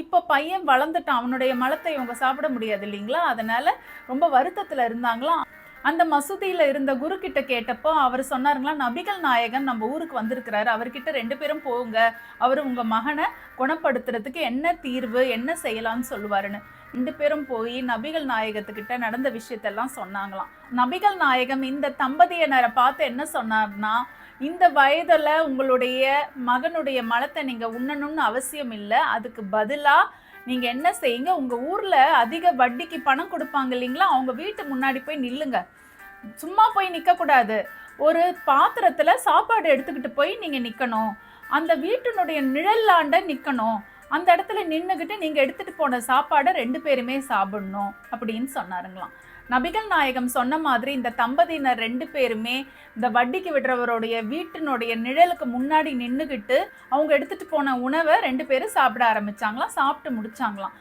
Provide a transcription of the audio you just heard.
இப்போ பையன் வளர்ந்துட்டான், அவனுடைய மலத்தை இவங்க சாப்பிட முடியாது இல்லைங்களா? அதனால ரொம்ப வருத்தத்துல இருந்தாங்களாம். அந்த மசூதியில இருந்த குரு கிட்ட கேட்டப்போ அவர் சொன்னாருங்களா, நபிகள் நாயகம் நம்ம ஊருக்கு வந்திருக்கிறாரு, அவர்கிட்ட 2 பேரும் போங்க, அவர் உங்க மகனை குணப்படுத்துறதுக்கு என்ன தீர்வு, என்ன செய்யலாம்னு சொல்லுவாருன்னு. 2 பேரும் போய் நபிகள் நாயகத்துக்கிட்ட நடந்த விஷயத்தெல்லாம் சொன்னாங்களாம். நபிகள் நாயகம் இந்த தம்பதியினரை பார்த்து என்ன சொன்னார்னா, இந்த வயதுல உங்களுடைய மகனுடைய மலத்தை நீங்க உண்ணணும்னு அவசியம் இல்லை, அதுக்கு பதிலா நீங்க என்ன செய்யுங்க, உங்க ஊர்ல அதிக வட்டிக்கு பணம் கொடுப்பாங்க இல்லைங்களா, அவங்க வீட்டு முன்னாடி போய் நில்லுங்க. சும்மா போய் நிக்க கூடாது, ஒரு பாத்திரத்துல சாப்பாடு எடுத்துக்கிட்டு போய் நீங்க நிக்கணும், அந்த வீட்டினுடைய நிழல்லாண்ட நிக்கணும், அந்த இடத்துல நின்னுகிட்டு நீங்க எடுத்துட்டு போன சாப்பாடை 2 பேருமே சாப்பிடணும் அப்படின்னு சொன்னாருங்களாம். நபிகள் நாயகம் சொன்ன மாதிரி இந்த தம்பதியினர் 2 பேருமே இந்த வட்டிக்கு விடுறவருடைய வீட்டினுடைய நிழலுக்கு முன்னாடி நின்னுகிட்டு அவங்க எடுத்துட்டு போன உணவை 2 பேரும் சாப்பிட ஆரம்பிச்சாங்களாம். சாப்பிட்டு முடிச்சாங்களாம்.